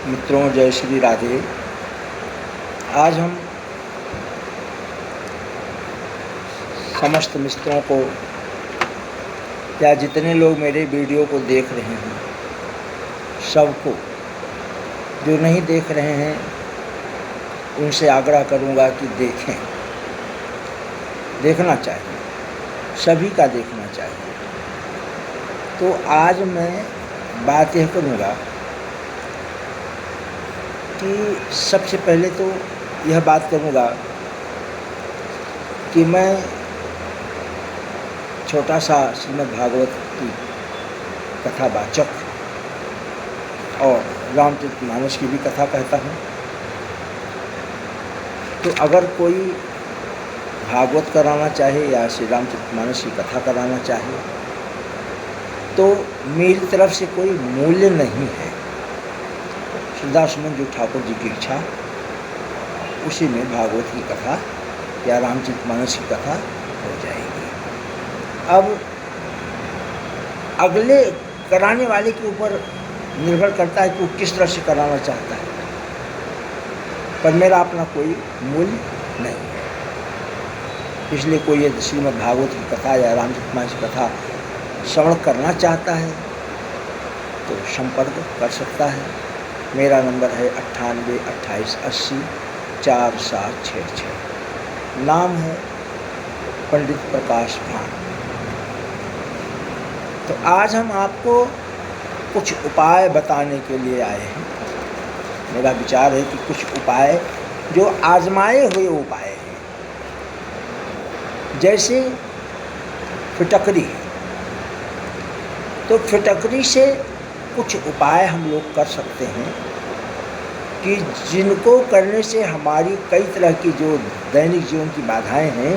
मित्रों, जय श्री राधे। आज हम समस्त मित्रों को या जितने लोग मेरे वीडियो को देख रहे हैं सबको, जो नहीं देख रहे हैं उनसे आग्रह करूंगा कि देखें। देखना चाहिए, सभी का देखना चाहिए। तो आज मैं बात यह करूंगा कि सबसे पहले तो यह बात करूंगा कि मैं छोटा सा श्रीमद् भागवत की कथावाचक और रामचरितमानस की भी कथा कहता हूँ। तो अगर कोई भागवत कराना चाहे या श्री रामचरितमानस की कथा कराना चाहे तो मेरी तरफ से कोई मूल्य नहीं है। श्रीदासमन जो ठाकुर जी की इच्छा, उसी में भागवत की कथा या रामचरितमानस की कथा हो जाएगी। अब अगले कराने वाले के ऊपर निर्भर करता है कि वो किस तरह से कराना चाहता है, पर मेरा अपना कोई मूल्य नहीं है। इसलिए कोई यदि श्रीमद् भागवत की कथा या रामचरितमानस की कथा श्रवण करना चाहता है तो संपर्क कर सकता है। मेरा नंबर है 98 28 80 4766। नाम है पंडित प्रकाश भान। तो आज हम आपको कुछ उपाय बताने के लिए आए हैं। मेरा विचार है कि कुछ उपाय जो आजमाए हुए उपाय हैं, जैसे फिटकरी है, तो फिटकरी से कुछ उपाय हम लोग कर सकते हैं कि जिनको करने से हमारी कई तरह की जो दैनिक जीवन की बाधाएं हैं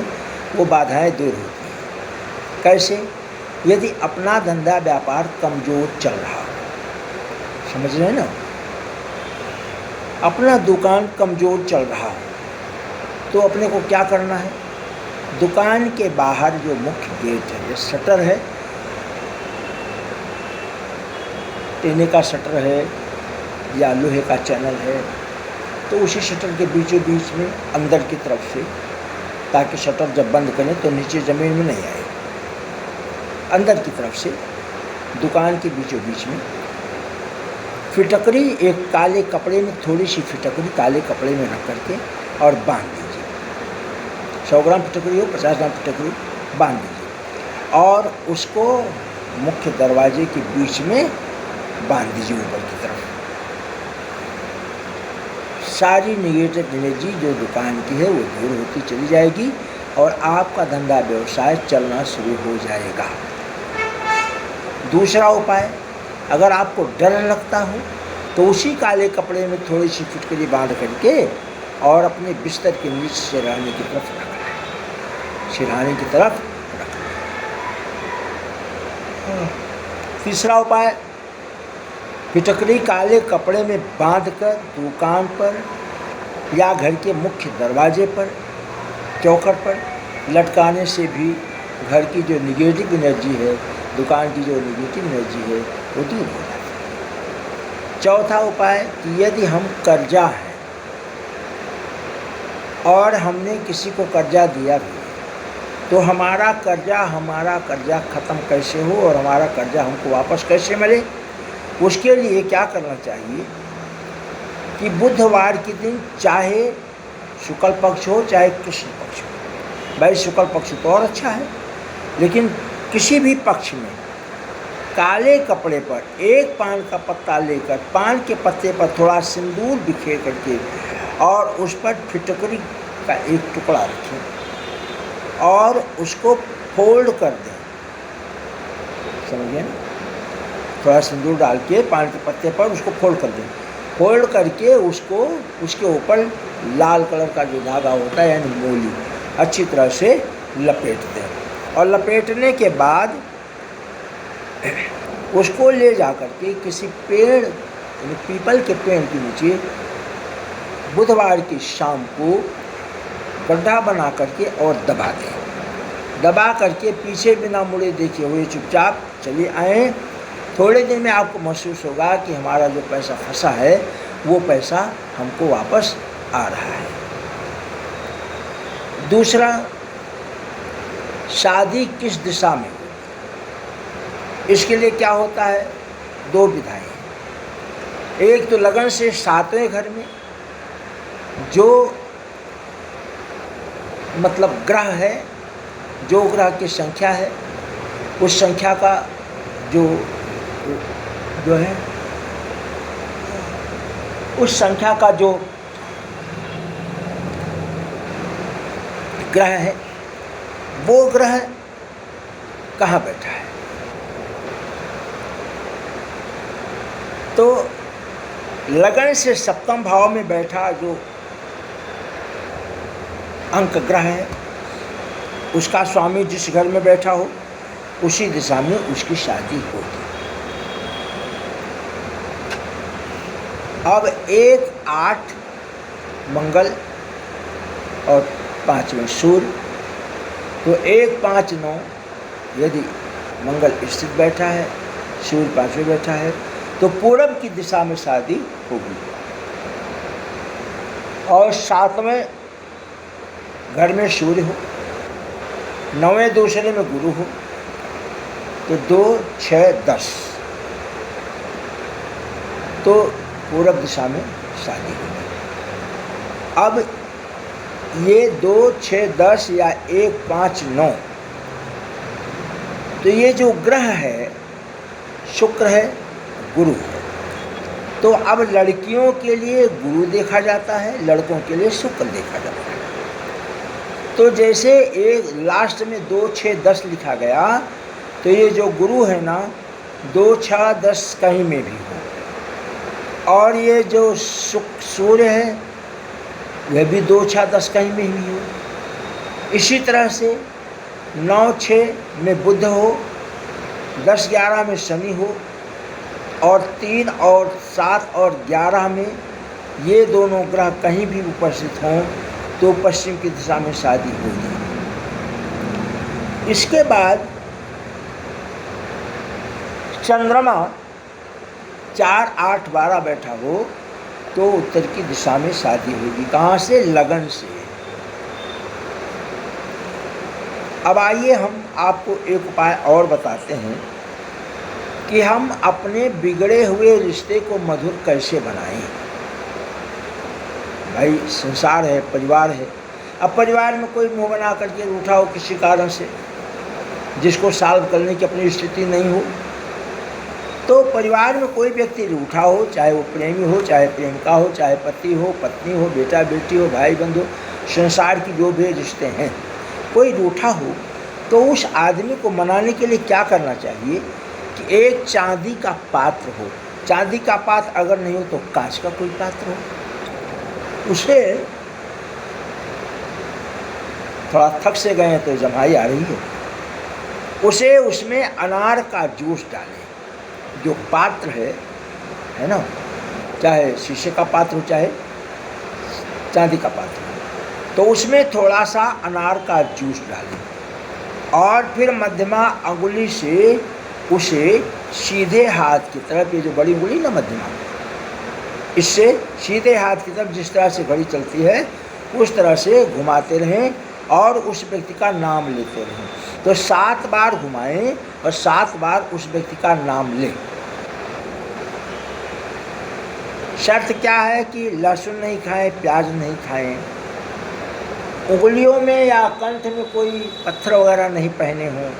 वो बाधाएं दूर होती हैं। कैसे? यदि अपना धंधा व्यापार कमज़ोर चल रहा हो, समझ रहे हैं ना, अपना दुकान कमज़ोर चल रहा हो तो अपने को क्या करना है? दुकान के बाहर जो मुख्य गेट है, जो शटर है, टीने का शटर है या लोहे का चैनल है, तो उसी शटर के बीचों बीच में अंदर की तरफ से, ताकि शटर जब बंद करें तो नीचे ज़मीन में नहीं आए, अंदर की तरफ से दुकान के बीचों बीच में फिटकरी, एक काले कपड़े में थोड़ी सी फिटकरी काले कपड़े में रख करके और बांध दीजिए। 100 ग्राम फिटकरी हो, 50 ग्राम फिटकरी बांध दीजिए और उसको मुख्य दरवाजे के बीच में बांध दीजिए ऊपर की तरफ। सारी नेगेटिव एनर्जी जो दुकान की है वो दूर होती चली जाएगी और आपका धंधा व्यवसाय चलना शुरू हो जाएगा। दूसरा उपाय, अगर आपको डर लगता हो तो उसी काले कपड़े में थोड़ी सी फिटकरी बांध करके और अपने बिस्तर के नीचे सिरहाने की तरफ रखना है, सिरहाने की तरफ रखना है। तीसरा उपाय, फिटकरी काले कपड़े में बांधकर दुकान पर या घर के मुख्य दरवाजे पर, चौखट पर लटकाने से भी घर की जो निगेटिव एनर्जी है, दुकान की जो निगेटिव एनर्जी है वो दूर हो जाती है। चौथा उपाय कि यदि हम कर्जा है और हमने किसी को कर्जा दिया भी तो हमारा कर्जा ख़त्म कैसे हो और हमारा कर्जा हमको वापस कैसे मिले, उसके लिए क्या करना चाहिए कि बुधवार के दिन, चाहे शुक्ल पक्ष हो चाहे कृष्ण पक्ष हो, भाई शुक्ल पक्ष तो और अच्छा है, लेकिन किसी भी पक्ष में काले कपड़े पर एक पान का पत्ता लेकर पान के पत्ते पर थोड़ा सिंदूर बिखेर करके और उस पर फिटकरी का एक टुकड़ा रखें और उसको फोल्ड कर दें। समझिए ना, थोड़ा सिंदूर डाल के पान के पत्ते पर उसको फोल्ड कर दें। फोल्ड करके उसको, उसके ऊपर लाल कलर का जो धागा होता है यानी मोली, अच्छी तरह से लपेट दें और लपेटने के बाद उसको ले जा कर के किसी पेड़, यानी पीपल के पेड़ के नीचे बुधवार की शाम को गड्ढा बना करके और दबा दें। दबा करके पीछे बिना मुड़े देखे हुए चुपचाप चले आएँ। थोड़े दिन में आपको महसूस होगा कि हमारा जो पैसा फंसा है वो पैसा हमको वापस आ रहा है। दूसरा, शादी किस दिशा में हो, इसके लिए क्या होता है, दो विधाएं हैं। एक तो लगन से 7वें घर में जो मतलब ग्रह है, जो ग्रह की संख्या है, उस संख्या का जो है उस संख्या का जो ग्रह है, वो ग्रह कहाँ बैठा है। तो लगन से 7वें भाव में बैठा जो अंक ग्रह है, उसका स्वामी जिस घर में बैठा हो उसी दिशा में उसकी शादी होगी। अब 1-8 मंगल और 5वें सूर्य, तो 1-5-9 यदि मंगल स्थित बैठा है, सूर्य 5वें बैठा है, तो पूरब की दिशा में शादी होगी। और 7वें घर में सूर्य हो, 9वें दूसरे में गुरु हो, तो 2, 6, 10, तो पूरब दिशा में शादी होगी। अब ये 2, 6, 10 या 1, 5, 9, तो ये जो ग्रह है शुक्र है, गुरु है। तो अब लड़कियों के लिए गुरु देखा जाता है, लड़कों के लिए शुक्र देखा जाता है। तो जैसे एक लास्ट में 2, 6, 10 लिखा गया, तो ये जो गुरु है ना 2, 6, 10 कहीं में भी हो, और ये जो सूर्य है वह भी 2, 6, 10 कहीं में भी हो। इसी तरह से 9, 6 में बुध हो, 10, 11 में शनि हो, और 3 और 7 और 11 में ये दोनों ग्रह कहीं भी उपस्थित हों तो पश्चिम की दिशा में शादी होगी। इसके बाद चंद्रमा 4, 8, 12 बैठा हो तो उत्तर की दिशा में शादी होगी। कहाँ से? लगन से। अब आइए हम आपको एक उपाय और बताते हैं कि हम अपने बिगड़े हुए रिश्ते को मधुर कैसे बनाएं। भाई संसार है, परिवार है। अब परिवार में कोई मुँह बना करके रूठा हो किसी कारण से, जिसको सॉल्व करने की अपनी स्थिति नहीं हो, तो परिवार में कोई व्यक्ति रूठा हो, चाहे वो प्रेमी हो, चाहे प्रेमिका हो, चाहे पति हो, पत्नी हो, बेटा बेटी हो, भाई बंधु, संसार की जो भी रिश्ते हैं, कोई रूठा हो, तो उस आदमी को मनाने के लिए क्या करना चाहिए कि एक चांदी का पात्र हो। चांदी का पात्र अगर नहीं हो तो कांच का कोई पात्र हो, उसे थोड़ा थक से गए तो जमाई आ रही है, उसे उसमें अनार का जूस डालें। जो पात्र है ना, चाहे शीशे का पात्र हो चाहे चांदी का पात्र हो, तो उसमें थोड़ा सा अनार का जूस डालें और फिर मध्यमा अंगुली से उसे सीधे हाथ की तरफ, ये जो बड़ी अंगुली ना मध्यमा, इससे सीधे हाथ की तरफ जिस तरह से घड़ी चलती है उस तरह से घुमाते रहें और उस व्यक्ति का नाम लेते रहें। तो 7 बार घुमाएं और 7 बार उस व्यक्ति का नाम लें। शर्त क्या है कि लहसुन नहीं खाएं, प्याज नहीं खाएं, उंगलियों में या कंठ में कोई पत्थर वगैरह नहीं पहने हों,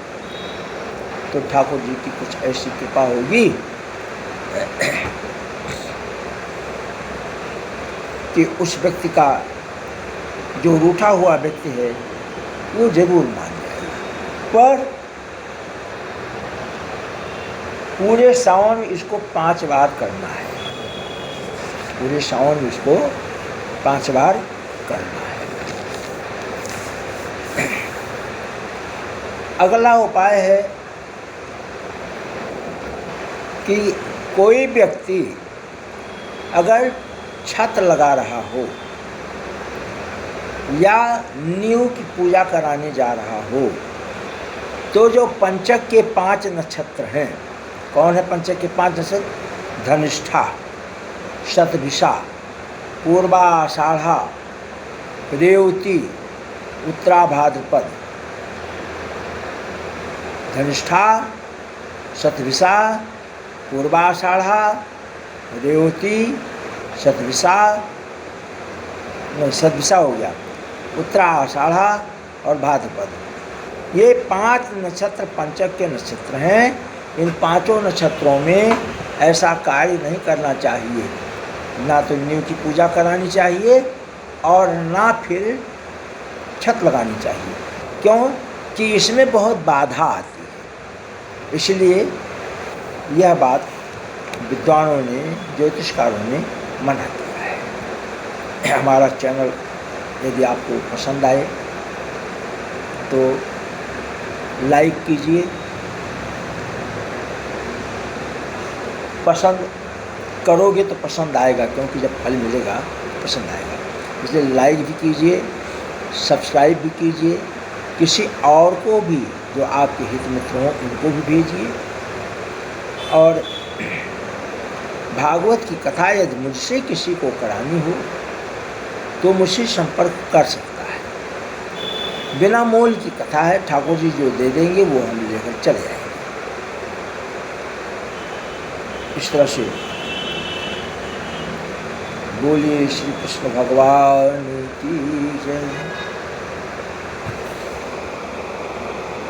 तो ठाकुर जी की कुछ ऐसी कृपा होगी कि उस व्यक्ति का, जो रूठा हुआ व्यक्ति है, वो जरूर मान जाएगा। पर पूरे सावन में इसको 5 बार करना है। पूरे सावन में इसको 5 बार करना है। अगला उपाय है कि कोई व्यक्ति अगर छत लगा रहा हो या नींव की पूजा कराने जा रहा हो, तो जो पंचक के 5 नक्षत्र हैं, कौन है पंचक के 5 नक्षत्र? धनिष्ठा, शतभिषा पूर्वाषाढ़ा रेवती उत्तरा भाद्रपद धनिष्ठा शतभिषा पूर्वाषाढ़ा रेवती शतभिषा नहीं शतभिषा हो गया उत्तरा आषाढ़ा और भाद्रपद। ये 5 नक्षत्र पंचक के नक्षत्र हैं। इन 5 नक्षत्रों में ऐसा कार्य नहीं करना चाहिए, ना तो नींव की पूजा करानी चाहिए और ना फिर छत लगानी चाहिए। क्यों कि इसमें बहुत बाधा आती है। इसलिए यह बात विद्वानों ने ज्योतिषकारों ने मना किया है। हमारा चैनल यदि आपको पसंद आए तो लाइक कीजिए, पसंद करोगे तो पसंद आएगा, क्योंकि जब फल मिलेगा तो पसंद आएगा। इसलिए लाइक भी कीजिए, सब्सक्राइब भी कीजिए, किसी और को भी जो आपके हित मित्र हों उनको भी भेजिए। और भागवत की कथा यदि मुझसे किसी को करानी हो तो मुझसे संपर्क कर सकता है। बिना मोल की कथा है, ठाकुर जी जो दे देंगे वो हम लेकर चले जाएंगे। इस तरह से बोलिए श्री कृष्ण भगवान की जय।